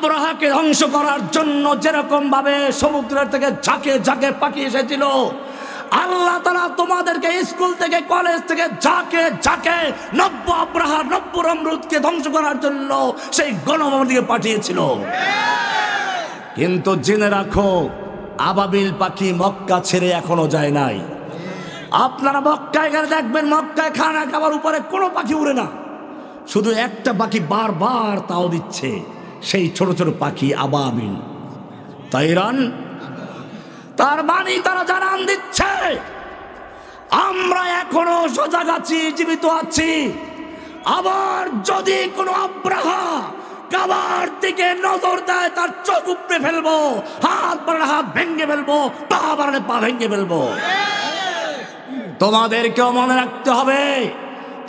আব্রাহাকে ধ্বংস করার জন্য যেরকম ভাবে সমুদ্রের থেকে ঝাঁকে ঝাঁকে পাখি এসেছিল, আল্লাহ তাআলা তোমাদেরকে স্কুল থেকে কলেজ থেকে ঝাঁকে ঝাঁকে নব্য আব্রাহা নব্য নমরুদকে ধ্বংস করার জন্য সেই গণভবনকে পাঠিয়েছিল। কিন্তু জেনে রাখো, আবাবিল পাখি মক্কা ছেড়ে এখনো যায় নাই। আপনারা মক্কায় গেলে দেখবেন মক্কায় খানা খাবার উপরে কোনো পাখি উড়ে না, শুধু একটা পাখি বারবার তাও দিচ্ছে, সেই ছোট ছোট পাখি আবাবিল তাইরান। তার মানে তারা জানান দিচ্ছে আমরা এখনো সজাগ আছি, জীবিত আছি। আবার যদি কোনো আব্রাহা কাবার দিকে নজর দেয়, তার চোখ উপড়ে ফেলবো, হাত বাড়ালে হাত ভেঙে ফেলবো, পা বাড়ালে পা ভেঙে ফেলবো। তোমাদেরকেও মনে রাখতে হবে,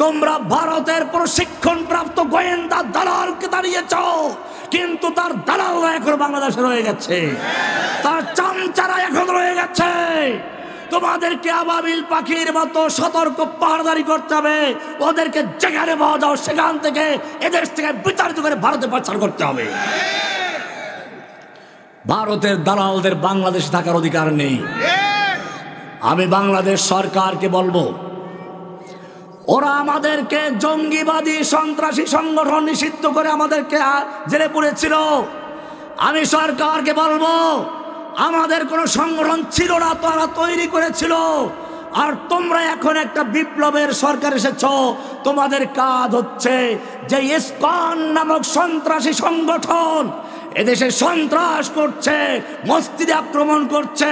তোমরা ভারতের প্রশিক্ষণ প্রাপ্ত গোয়েন্দা দালালকে দাঁড়িয়েছ, কিন্তু তার দালালরা এখন বাংলাদেশে রয়ে গেছে, তার চামচারা এখন রয়ে গেছে। তোমাদেরকে আবাবিল পাখির মতো সতর্ক পাহারাদারি করতে হবে। ওদেরকে যেখানে পাওয়া যাও সেখান থেকে এদেশ থেকে বিতাড়িত করে ভারতে পাচার করতে হবে। ভারতের দালালদের বাংলাদেশে থাকার অধিকার নেই। আমি বাংলাদেশ সরকারকে বলবো, ওরা আমাদেরকে জঙ্গিবাদী সন্ত্রাসী সংগঠন নিষিদ্ধ করে আমাদেরকে জেলে পুরেছিল। আমি সরকারকে বলবো, আমাদের কোনো সংগঠন ছিল না, তারা তৈরি করেছিল। আর তোমরা এখন একটা বিপ্লবের সরকার এসেছ, তোমাদের কাজ হচ্ছে যে ইসকন নামক সন্ত্রাসী সংগঠন এদেশে সন্ত্রাস করছে, মসজিদে আক্রমণ করছে,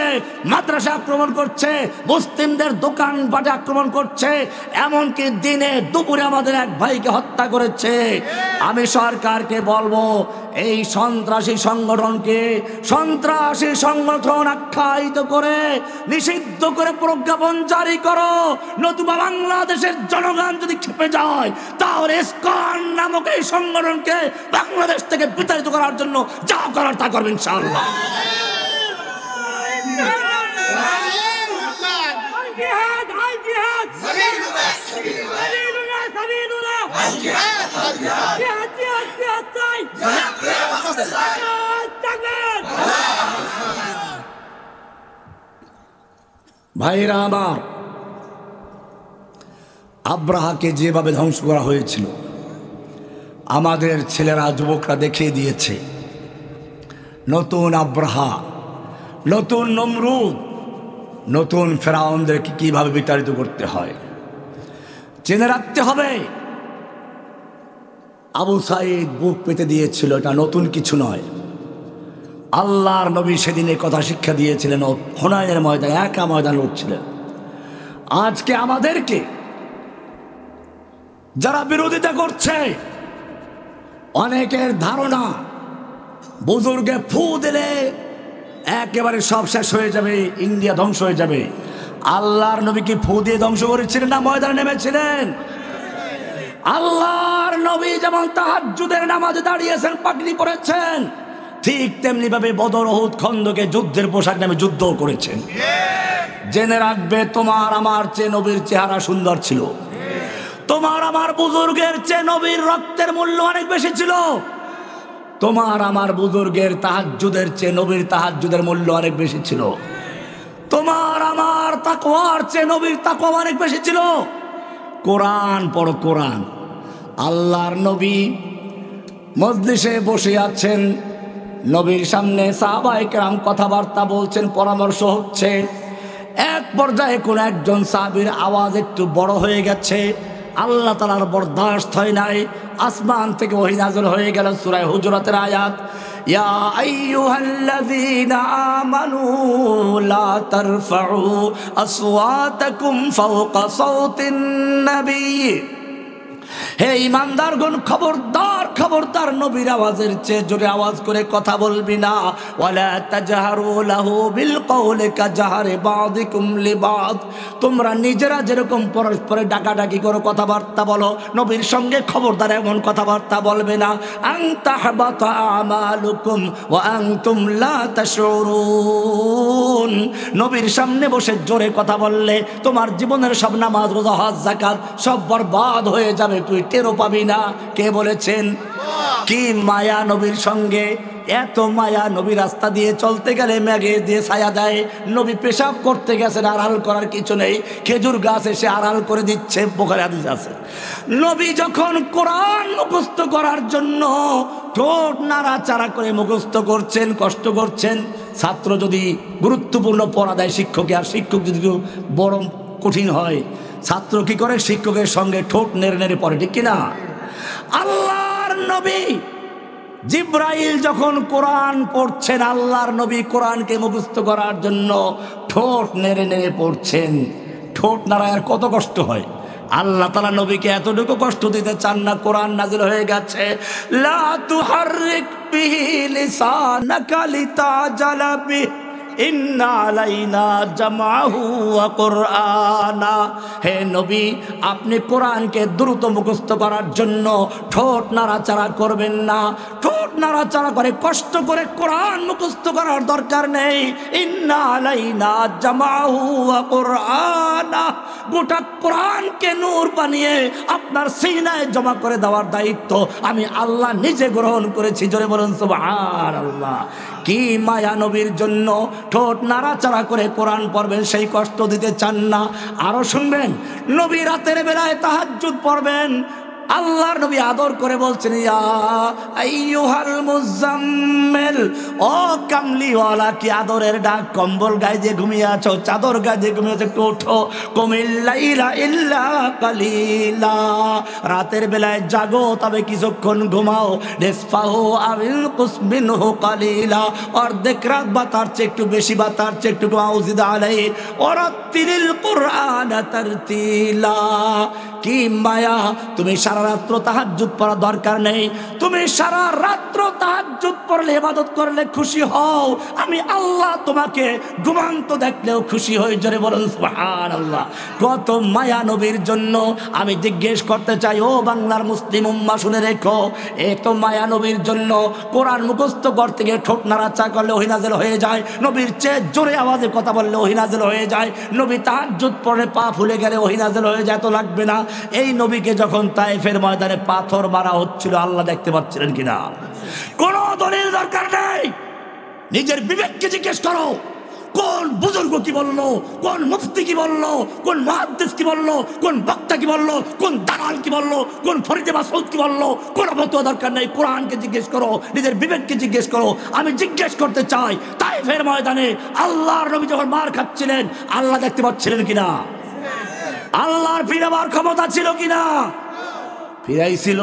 মাদ্রাসা আক্রমণ করছে, মুসলিমদের দোকানপাটে আক্রমণ করছে, এমনকি দিনে দুপুরে আমাদের এক ভাইকে হত্যা করেছে। আমি সরকারকে বলবো, এই সন্ত্রাসী সংগঠনকে সন্ত্রাসী সংগঠন আখ্যায়িত করে নিষিদ্ধ করে প্রজ্ঞাপন জারি করো, নতুবা বাংলাদেশের জনগণ যদি খেপে যায়, তাহলে ইসকন নামক এই সংগঠনকে বাংলাদেশ থেকে বিতাড়িত করার জন্য যা করার তা করবেন ইনশাআল্লাহ। ভাইরা আমার, আব্রাহাকে যেভাবে ধ্বংস করা হয়েছিল আমাদের ছেলেরা যুবকরা দেখিয়ে দিয়েছে। নতুন আব্রাহা, নতুন নমরুদ, নতুন ফেরাউনদেরকে কিভাবে বিতাড়িত করতে হয় জেনে রাখতে হবে। আবু সাঈদ বুক পেতে দিয়েছিল, এটা নতুন কিছু নয়। আল্লাহর নবী সেদিন এই কথা শিক্ষা দিয়েছিলেন, হুনাইনের ময়দানে একা ময়দান লড়ছিলেন। আজকে আমাদেরকে যারা বিরোধিতা করছে, অনেকের ধারণা বুজুর্গে ফু দিলে একেবারে সব শেষ হয়ে যাবে, ইন্ডিয়া ধ্বংস হয়ে যাবে। আল্লাহর নবী কি ফু দিয়ে ধ্বংস করেছিলেন না ময়দানে নেমেছিলেন? আল্লাহর নবী যেমন তাহাজ্জুদের নামাজে দাঁড়িয়েছেন, পাগড়ি পরেছেন, ঠিক তেমনি ভাবে বদর উহুদ খন্দকে যুদ্ধের পোশাক নামে যুদ্ধ করেছেন। জেনে রাখবে, তোমার আমার চেয়ে নবীর চেহারা সুন্দর ছিল, তোমার আমার বুজুর্গের চেয়ে নবীর রক্তের মূল্য অনেক বেশি ছিল, তোমার আমার বুজুর্গের তাহাজ্জুদের চেয়ে নবীর তাহাজ্জুদের মূল্য অনেক বেশি ছিল, তোমার আমার তাকওয়ার চেয়ে নবীর তাকওয়া অনেক বেশি ছিল। কোরআন পড়ো, কোরআন। আল্লাহর নবী মজলিসে বসে আছেন, নবীর সামনে সাহাবায়ে কেরাম কথাবার্তা বলছেন, পরামর্শ হচ্ছে। এক পর্যায়ে কোন একজন সাহাবীর আওয়াজ একটু বড় হয়ে গেছে, আল্লাহ তাআলার বরদাশত হয় নাই, আসমান থেকে ওহী নাযিল হয়ে গেল সূরা হুজুরাতের আয়াত, ইয়া আইয়ুহাল্লাযীনা আমানু লা তারফাউ আসওয়াতাকুম ফাওকা সাওতিন নবী। হে ঈমানদারগণ, খবরদার খবরদার, নবীর আওয়াজের চেয়ে জোরে আওয়াজ করে কথা বলবি না। ওয়ালা তাজহারু লাহু বিল কওলি কাজহারি বাযিকুম লিবাদ। তোমরা নিজেরা যেরকম পরস্পরে ডাকাডাকি করো, কথাবার্তা বলো, নবীর সঙ্গে খবরদার এমন কথাবার্তা বলবে না। আন তাহবাতা আমালুকুম ওয়া আনতুম লা তাশউরুন। নবীর সামনে বসে জোরে কথা বললে তোমার জীবনের সব নামাজ, রোজা, হজ, যাকাত সব বরবাদ হয়ে যাবে, তুই টেরও পাবি না। কে বলেছেন? কি মায়া নবীর সঙ্গে! এত মায়া, নবী রাস্তা দিয়ে চলতে গেলে মেঘে দিয়ে ছায়া দেয়, নবী পেশাব করতে গেছেন আড়াল করার কিছু নেই, খেজুর গাছ এসে আড়াল করে দিচ্ছে, বুখারী হাদিস আছে। নবী যখন কোরআন মুখস্থ করার জন্য ঠোঁট নাড়াচাড়া করে মুখস্থ করছেন, কষ্ট করছেন, ছাত্র যদি গুরুত্বপূর্ণ পড়া দেয় শিক্ষককে, আর শিক্ষক যদি বড় কঠিন হয়, ছাত্র কি করে? শিক্ষকের সঙ্গে ঠোঁট নেড়ে নেড়ে পড়ে, ঠিক কিনা? আল্লাহর নবী জিব্রাইল যখন কোরআন পড়ছেন, আল্লাহর নবী কোরআনকে মুখস্থ করার জন্য ঠোঁট নেড়ে নেড়ে পড়ছেন। ঠোঁট নাড়ায় কত কষ্ট হয়। আল্লাহ তাআলা নবীকে এতটুকু কষ্ট দিতে চান না, কোরআন নাজিল হয়ে গেছে, লা তুহাররিক বিহি লিসানাকা লিতাজালা বিহি ইন্না আলাইনা জামাহু ওয়া কুরআনা। হে নবী, আপনি কোরআনকে দ্রুত মুখস্থ করার জন্য ঠোঁট নাড়াচাড়া করবেন না। ঠোঁট নাড়াচাড়া করে কষ্ট করে কোরআন মুখস্থ করার দরকার নেই। ইন্না আলাইনা জামাহু ওয়া কুরআনা, গোটা কোরআনকে নূর বানিয়ে আপনার সিনায় জমা করে দেওয়ার দায়িত্ব আমি আল্লাহ নিজে গ্রহণ করেছি। জোরে বলুন সুবহানাল্লাহ। কি মায়া নবীর জন্য ঠোঁট নাড়াচাড়া করে কোরআন পড়বেন, সেই কষ্ট দিতে চান না। আরো শুনবেন, নবী রাতের বেলায় তাহাজ্জুদ পড়বেন, আল্লাহর নবী আদর করে বলছেন, ইয়া আইয়ুহাল মুজাম্মিল, ও কামলিওয়ালা, কি আদরের ডাক। কম্বল গায়ে দিয়ে ঘুমিয়ে আছো, চাদর গায়ে দিয়ে ঘুমিয়ে আছো, একটু ওঠো। কুমিল লাইলা ইল্লা কালিলা, রাতের বেলায় জাগো তবে কিছুক্ষণ ঘুমাও। নিসফাহু আবিল কুসমিনহু কালিলা, অর্ধেক রাত বা তার চেয়ে একটু বেশি বা তার চেয়ে একটু আউযিদ আলাইহি ওয়ারাত্তিলিল কুরআন তারতিলা। কি মায়া, তুমি সারা রাত্র তাহাজ্জুদ পড়া দরকার নেই, তুমি সারা রাত্র তাহাজ্জুদ পড়লে, ইবাদত করলে খুশি হও, আমি আল্লাহ তোমাকে ঘুমান্ত দেখলেও খুশি হই। জোরে বলুন সুবহানাল্লাহ। কত মায়া নবীর জন্য। আমি জিজ্ঞেস করতে চাই, ও বাংলার মুসলিম উম্মাহ শুনে রেখো, এত মায়া নবীর জন্য কোরআন মুখস্থ করতে গিয়ে ঠোঁট নাড়াচাড়া করলে ওহী নাযিল হয়ে যায়, নবীর চেয়ে জোরে আওয়াজে কথা বললে ওহী নাযিল হয়ে যায়, নবী তাহাজ্জুদ পড়ে পা ফুলে গেলে ওহী নাযিল হয়ে যায়, তো লাগবে না। এই নবীকে যখন তায়েফের ময়দানে পাথর মারা হচ্ছিল, আল্লাহ দেখতে পাচ্ছিলেন কিনা? কোনো দলিল দরকার নেই, নিজের বিবেককে জিজ্ঞেস করো। কোন বুজুর্গ কি বললো, কোন মুফতি কি বললো, কোন মুহাদ্দিস কি বললো, কোন বক্তা কি বললো, কোন দালাল কি বললো, কোন ফরিদে মাসউদ কি বললো, কোন ফতোয়া দরকার নেই। কোরআনকে জিজ্ঞেস করো, নিজের বিবেককে জিজ্ঞেস করো। আমি জিজ্ঞেস করতে চাই, তায়েফের ময়দানে আল্লাহর নবী যখন মার খাচ্ছিলেন, আল্লাহ দেখতে পাচ্ছিলেন কিনা? আল্লাহর ফিরাবার ক্ষমতা ছিল কিনা? ফিরাইছিল।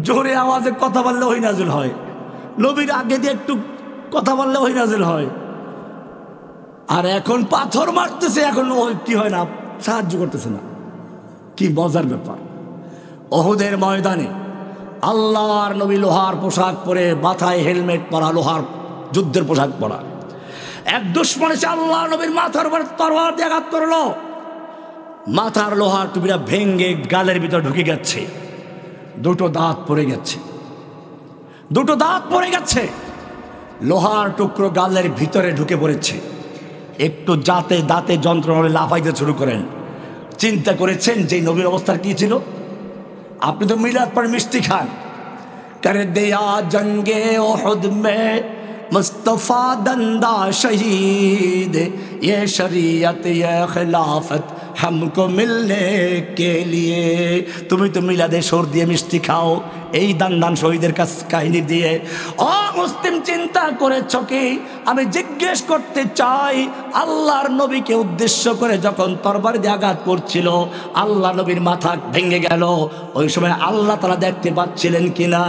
জোরে আওয়াজে কথা বললে ওহী নাযিল হয়, নবীর আগে দিয়ে একটু কথা বললে ওহী নাযিল হয়। আর এখন পাথর মারতেছে, এখন কি হয় না, সাহায্য করতেছে না। কি মজার ব্যাপার। উহুদের ময়দানে আল্লাহর নবী লোহার পোশাক পরে, মাথায় হেলমেট পরা, লোহার যুদ্ধের পোশাক পরা, এক দুশমন এসে আল্লাহর নবীর মাথার উপর তরোয়ার দিয়ে আঘাত করলো। মাথার লোহার টুপিটা ভেঙ্গে গালের ভিতর ঢুকে গেছে, দুটো দাঁত পড়ে গেছে, দুটো দাঁত পড়ে গেছে, লোহার টুকরো গালের ভিতরে ঢুকে পড়েছে। একটু যাতে দাঁতে যন্ত্রণা হলে লাফাইতে শুরু করেন। চিন্তা করেছেন যে নবীর অবস্থা কি ছিল? আপনি তো মিলাদ পর মিষ্টি খান। করে দেয়া জঙ্গে উহুদ মে মুস্তফা দন্দা শহীদ, ये शरीयत ये खिलाफत हमको मिलने के लिए। তুমি তো মিলাদে সর দিয়ে মিষ্টি খাও, এই দান শহীদের কাহিনী দিয়ে। ও মুসলিম, চিন্তা করেছ কি? আমি জিজ্ঞেস করতে চাই, আল্লাহর নবীকে উদ্দেশ্য করে যখন তরবারি দিয়ে আঘাত করছিল, আল্লাহ নবীর মাথা ভেঙে গেল, ওই সময় আল্লাহ তাআলা দেখতে পাচ্ছিলেন কিনা?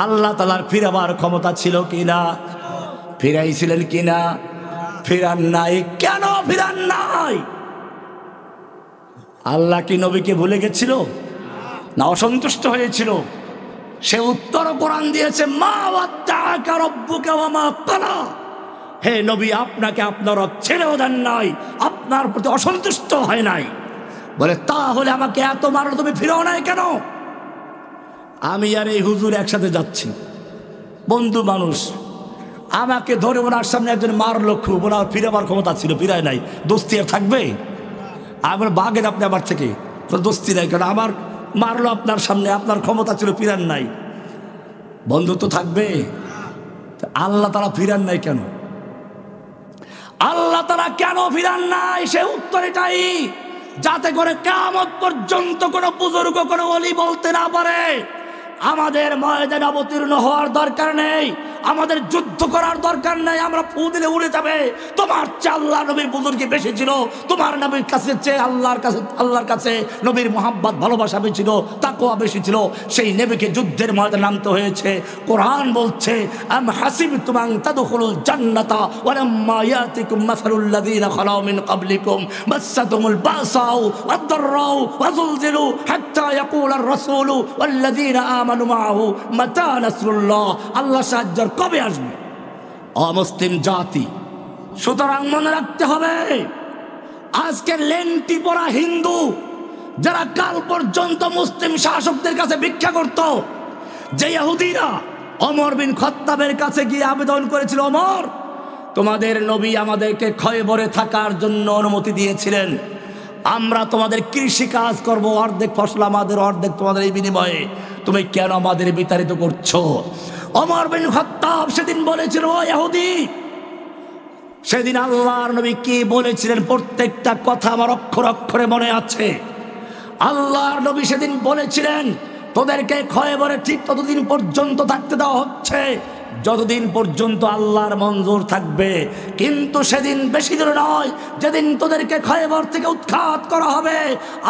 আল্লাহ তাআলার ফিরাবার ক্ষমতা ছিল কিনা? ফিরাইছিলেন কিনা? ফিরান নাই। কেন ফিরান নাই? আল্লাহ কি নবীকে ভুলে গেছিল না অসন্তুষ্ট হয়েছিল? সে উত্তর কোরআন দিয়েছে, মা ওয়াদ্দাআকা রাব্বুকা ওয়া মা ক্বালা। হে নবী, আপনাকে আপনার রব ছেড়েও দেন নাই, আপনার প্রতি অসন্তুষ্ট হয় নাই। বলে, তাহলে আমাকে এত মারলো, তুমি ফিরেও নাই কেন? আমি আর এই হুজুর একসাথে যাচ্ছি, বন্ধু মানুষ, আমাকে ধরে ওনার সামনে একজন মারলো, খুব, ওনার ফিরাবার ক্ষমতা ছিল, ফিরায় নাই, দোস্তি আর থাকবে? আমার বাগের আপনি আমার থেকে দোস্তি নাই, কারণ আমার মারলো আপনার সামনে, আপনার ক্ষমতা ছিল, ফিরান নাই। বন্ধুত্ব থাকবে? আল্লাহ তারা ফিরান নাই কেন? আল্লাহ তারা কেন ফিরান নাই? সে উত্তর এটাই, যাতে করে কিয়ামত পর্যন্ত কোনো বুজুর্গ, কোনো ওলি বলতে না পারে আমাদের ময়দানে অবতীর্ণ হওয়ার দরকার নেই, আমাদের যুদ্ধ করার দরকার নেই, আমরা ফু দিলে উড়ে যাবে। তোমার চেয়ে আল্লাহ নবীর বুজুর্গি বেশি ছিল, তোমার নবীর কাছে চেয়ে আল্লাহর কাছে নবীর মোহাব্বত ভালোবাসা বেশি ছিল, তাকওয়া বেশি ছিল। সেই নবীকে যুদ্ধের ময়দানে নামতে হয়েছে। কোরআন বলছে, আম হাসিবতুম আন তাদখুলুল জান্নাতা ওয়া লাম্মা ইয়াতিকুম মাসালুল লাযিনা খালাউ মিন ক্বাবলিকুম মাসাতুমুল বাসাউ ওয়াদ-দাররাউ ওয়া যুলজিলু হাত্তা ইয়াকুলার রাসূলু ওয়াল লাযিনা আমানু মাআহু মাতা নাসরুল্লাহ। আল্লাহ সাহায্য কবে আসবে? অমুসলিম জাতি, সুতরাং মনে রাখতে হবে, আজকে লেংটি পরা হিন্দু যারা কাল পর্যন্ত মুসলিম শাসকদের কাছে ভিক্ষা করত, যে ইহুদিরা ওমর বিন খাত্তাবের কাছে গিয়ে আবেদন করেছিল, ওমর তোমাদের নবী আমাদেরকে খয়বরে থাকার জন্য অনুমতি দিয়েছিলেন, আমরা তোমাদের কৃষি কাজ করব, অর্ধেক ফসল আমাদের, অর্ধেক তোমাদের, এই বিনিময়ে তুমি কেন আমাদের বিতাড়িত করছো? ওমর বিন খাত্তাব সেদিন বলেছিল, ও ইহুদি, সেদিন আল্লাহর নবী কি বলেছিলেন প্রত্যেকটা কথা আমার অক্ষর অক্ষরে মনে আছে। আল্লাহর নবী সেদিন বলেছিলেন, তোদেরকে খয়বরে ঠিক ততদিন পর্যন্ত থাকতে দেওয়া হচ্ছে যতদিন পর্যন্ত আল্লাহর মঞ্জুর থাকবে, কিন্তু সেদিন বেশি দূর নয় যেদিন তোদেরকে খয়বর থেকে উৎখাত করা হবে।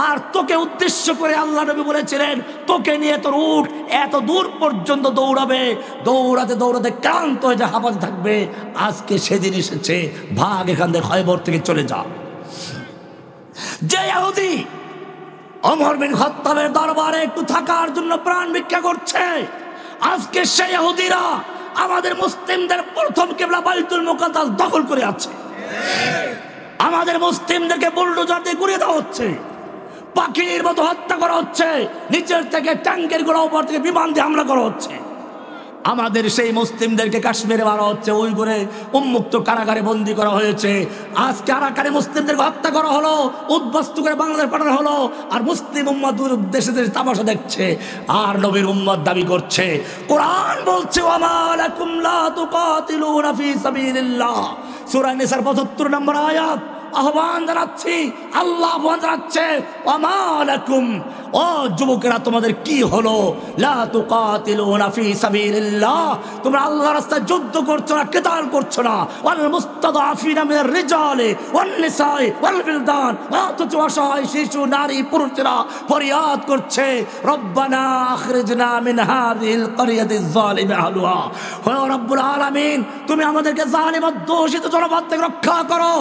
আর তোকে উদ্দেশ্য করে আল্লাহ নবী বলেছিলেন, তোকে নিয়ে তোর উট এত দূর পর্যন্ত দৌড়াবে, দৌড়াতে দৌড়াতে ক্লান্ত হয়ে যা হাঁপাতে থাকবে। আজকে সেদিন এসেছে, ভাগ এখান থেকে, খয়বর থেকে চলে যা। যে ইহুদি ওমর বিন খাত্তাবের দরবারে একটু থাকার জন্য প্রাণ ভিক্ষা করছে, আজকে সেই ইহুদিরা আমাদের মুসলিমদের প্রথম কিবলা বাইতুল মুকাদ্দাস দখল করে আছে। আমাদের মুসলিমদেরকে বুলডোজার দিয়ে ঘুরিয়ে দেওয়া হচ্ছে, পাখির মতো হত্যা করা হচ্ছে, নিচের থেকে ট্যাঙ্কের গোড়া, উপর থেকে বিমান দিয়ে হামলা করা হচ্ছে। আমাদের সেই মুসলিমদেরকে কাশ্মীরে মারা হচ্ছে, ওই করে উন্মুক্ত কারাগারে বন্দী করা হয়েছে। আজকে আরাকানে মুসলিমদেরকে হত্যা করা হলো, উদ্বাস্তু করে বাংলাদেশ পাঠানো হলো, আর মুসলিম উম্মাত দেশে দেশে তামাশা দেখছে আর নবীর উম্মত দাবি করছে। কোরআন বলছে, ওয়ামা লাকুম লা তুকাতিলুনা ফি সাবিলিল্লাহ, সূরা নিসার ৭৫ নম্বর আয়াত। আহ্বান জানাচ্ছি, আল্লাহ আহ্বান জানাচ্ছে, ওয়ামা লাকুম, ও যুবকেরা তোমাদের কি হলো, লা তুকাতিলুনা ফি সাবিলিল্লাহ, তোমরা আল্লাহর রাস্তায় যুদ্ধ করছো না, কিতাল করছো না। ওয়াল মুস্তাদাফিনা মিনার রিজালি ওয়ান নিসাই ওয়াল বিলদান, অথচ অসহায় শিশু, নারী, পুরুষেরা ফরিয়াদ করছে, রব্বানা আখরিজনা মিন হাযিহিল ক্বরিয়াতিজ যালিমি আহলুহা। হে রব্বুল আলামিন, তুমি আমাদেরকে জালিম ও দোষিত জনপদ থেকে রক্ষা করো,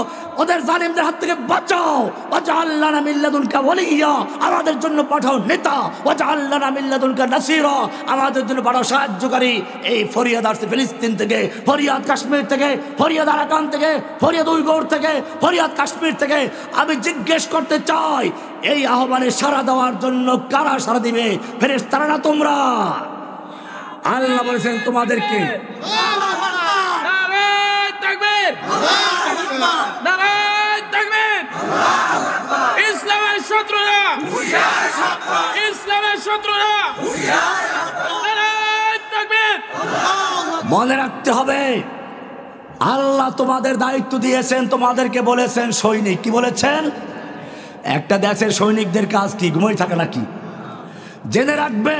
ওদের জালিমদের হাত থেকে বাঁচাও। ওয়াজআল লানা মিন লাদুনকা ওয়ালিয়্যা, আমাদের জন্য পাঠাও নেতা। ওয়াজআল লানা মিন লাদুনকা নাসীরা, আমাদের জন্য পাঠাও সাহায্যকারী। এই ফরিয়াদ আসছে ফিলিস্তিন থেকে, ফরিয়াদ কাশ্মীর থেকে, ফরিয়াদ আরাকান থেকে, ফরিয়াদ উইগর থেকে, ফরিয়াদ কাশ্মীর থেকে। আমি জিজ্ঞেস করতে চাই, এই আহ্বানে সাড়া দেওয়ার জন্য কারা সাড়া দিবে? ফেরেশতারা না তোমরা? আল্লাহ বলেছেন তোমাদেরকে। ইসলামের শত্রুরা, ইসলামের শত্রুরা, মনে রাখতে হবে, আল্লাহ তোমাদের দায়িত্ব দিয়েছেন, তোমাদেরকে বলেছেন সৈনিক। কি বলেছেন? একটা দেশের সৈনিকদের কাজ কি? ঘুমিয়ে থাকে নাকি? জেনে রাখবে,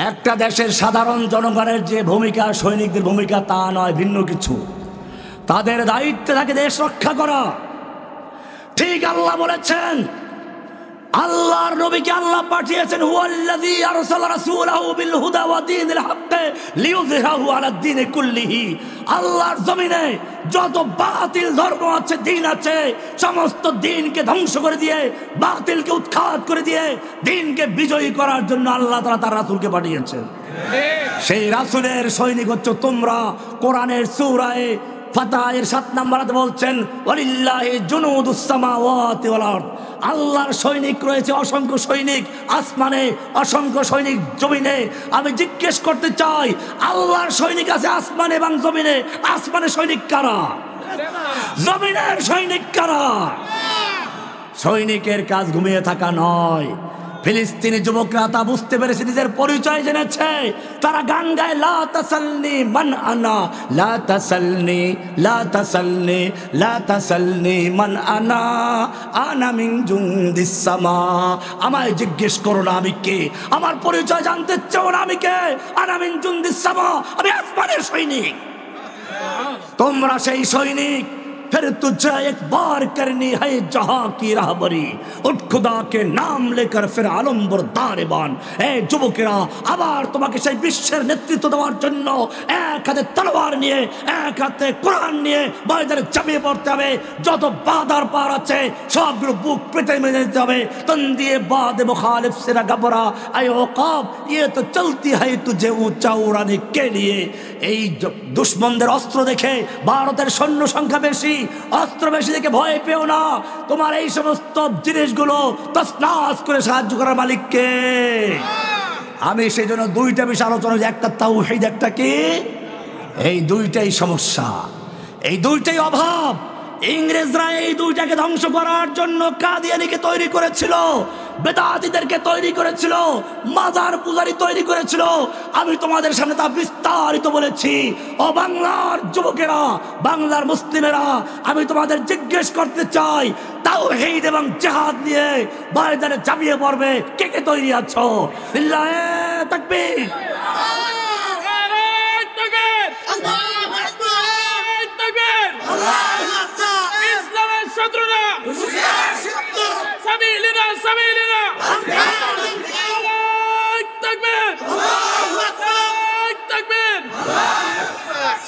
একটা দেশের সাধারণ জনগণের যে ভূমিকা, সৈনিকদের ভূমিকা তা নয়, ভিন্ন কিছু। তাদের দায়িত্ব থাকে দেশ রক্ষা করা। ঠিক আল্লাহ বলেছেন, আল্লাহর নবীকে আল্লাহ পাঠিয়েছেন, হুয়াল্লাযী আরসালা রাসূলাহু বিল হুদা ওয়া দীনিল হক লিইয়ুযহিরাহু আলাদ দীনি কুল্লিহি। আল্লাহর জমিনে যত বাতিল ধর্ম আছে, দিন আছে, সমস্ত দিনকে ধ্বংস করে দিয়ে, বাতিলকে উৎখাত করে দিয়ে দিনকে বিজয়ী করার জন্য আল্লাহ তাআলা তার রাসূলকে পাঠিয়েছেন। সেই রাসূলের সৈনিক হচ্ছে তোমরা। কোরআনের সূরা ফাতহের 7 নম্বরে বলছেন, ওয়ালিল্লাহি জুনুদুস সামাওয়াতি ওয়াল আরদ, আল্লাহর সৈনিক রয়েছে অসংখ্য সৈনিক আসমানে, অসংখ্য সৈনিক জমিনে। আমি জিজ্ঞেস করতে চাই, আল্লাহর সৈনিক আছে আসমানে এবং জমিনে, আসমানের সৈনিক কারা? জমিনের সৈনিক কারা? সৈনিকের কাজ ঘুমিয়ে থাকা নয়, ফিলিস্তিনি যুবকরা তা বুঝতে পেরেছে, নিজের পরিচয় জেনেছে। তারা গান গায়, লা তাসালনি মান আনা, লা তাসালনি, লা তাসালনি, লা তাসালনি মান আনা, আনা মিন জুন্দিস সামা। আমায় জিজ্ঞেস করো না আমি কে, আমার পরিচয় জানতে চাও না আমি কে? আনা মিন জুন্দিস সামা, আমি আসমানের সৈনিক। তোমরা সেই সৈনিক। फिर तुझे एक बार करनी है जहां की राहबरी, उठ खुदा के नाम लेकर फिर आलम बरदार बान। ए যুবকেরা, আবার তোমাকে সেই বিশ্বের নেতৃত্ব দেওয়ার জন্য এক হাতে তলোয়ার নিয়ে, এক হাতে কোরআন নিয়ে ময়দানে চাপিয়ে পড়তে হবে। যত বাধার পার আছে সবগুলো বুক পেতে মেনে নিতে হবে। তন দিয়ে বাদ মুখালিফ से ना घबरा ऐ औकाब, ये तो चलती है तुझे ऊंचा उड़ाने के लिए। এই দুশমনদের অস্ত্র দেখে, ভারতের সৈন্য সংখ্যা বেশি, অস্ত্র বেশি দেখে ভয় পেও না। তোমার এই সমস্ত জিনিসগুলো তছনছ করে সাহায্য করার মালিককে। আমি সেই জন্য দুইটা বিষয় আলোচনা, একটা তাওহীদ, একটা কি? এই দুইটাই সমস্যা, এই দুইটাই অভাব। ইংরেজরা এই দুইটাকে ধ্বংস করার জন্য কাদিয়ানীকে তৈরি করেছিল, বেদাতীদেরকে তৈরি করেছিল, মাজার পূজারি তৈরি করেছিল। আমি তোমাদের সামনে তা বিস্তারিত বলেছি। ও বাংলার যুবকেরা, বাংলার মুসলিমেরা, আমি তোমাদের জিজ্ঞেস করতে চাই, তাওহীদ এবং জিহাদ নিয়ে ময়দানে ঝাঁপিয়ে পড়বে কে কে তৈরি আছো? লিল্লাহে তাকবীর।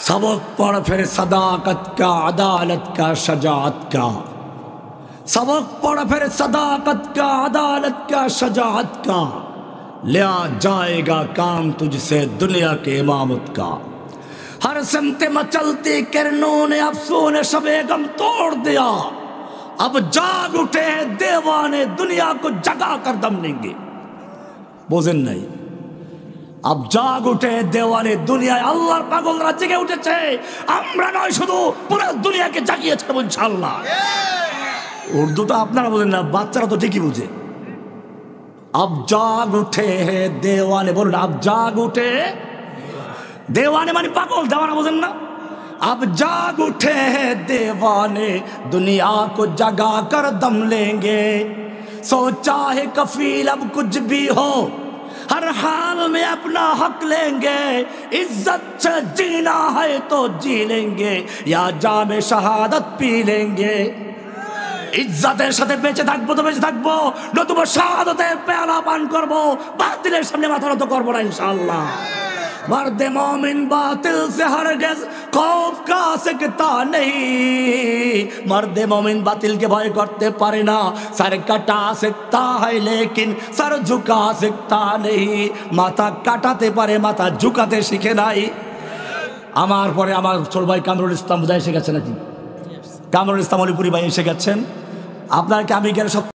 सबक पढ़ फिर सदाकत का, अदालत का, शजाअत का। सबक पढ़ फिर सदाकत का, अदालत का, शजाअत का। लिया जाएगा काम तुझसे दुनिया के इमामत का। हर समते मचलती किरणों ने अफसों ने शबे गम तोड़ दिया। अब जाग उठे देवाने दुनिया को जगा कर दम लेंगे। बोझेन नहीं, अब जाग उठे देवाने दुनिया, আল্লাহর পাগলরা জেগে উঠেছে। আমরা নয়, শুধু পুরো দুনিয়াকে জাগিয়ে ছাড়বো ইনশাআল্লাহ। উর্দুটা আপনারা বোঝেন না, বাচ্চারা তো ঠিকই বুঝে। अब जाग उठे है देवाने, বলুন अब जाग उठे। देवाने মানে পাগল, দেওয়ানা বোঝেন না? अब जाग उठे हैं देवाने दुनिया को जगा कर दम लेंगे। सोचा है कफील अब कुछ भी हो, हर हाल में अपना हक लेंगे। इज्जत से जीना है तो जी लेंगे, या जामे शहादत पी लेंगे। ইজ্জতের সাথে বেঁচে থাকবো তো বেঁচে থাকবো, নতুবা শাহাদাতের পেয়ালা পান করবো, বাতিলের সামনে মাথা নত করবো না ইনশাআল্লাহ। मर्द मोमिन बातिल से हरगिज़ खौफ का सकता नहीं। मर्द मोमिन बातिल के भय करते पारे ना, सर कटा सकता है लेकिन सर झुका सकता नहीं। माथा काटाते पारे, माथा झुकाते शिखे নাই। আমার পরে আমার ছোট ভাই কামরুল ইসলাম বোধহয় এসে গেছে নাকি? কামরুল ইসলাম অলিপুরি ভাই এসে গেছেন। আপনাকে আমি গেলে সব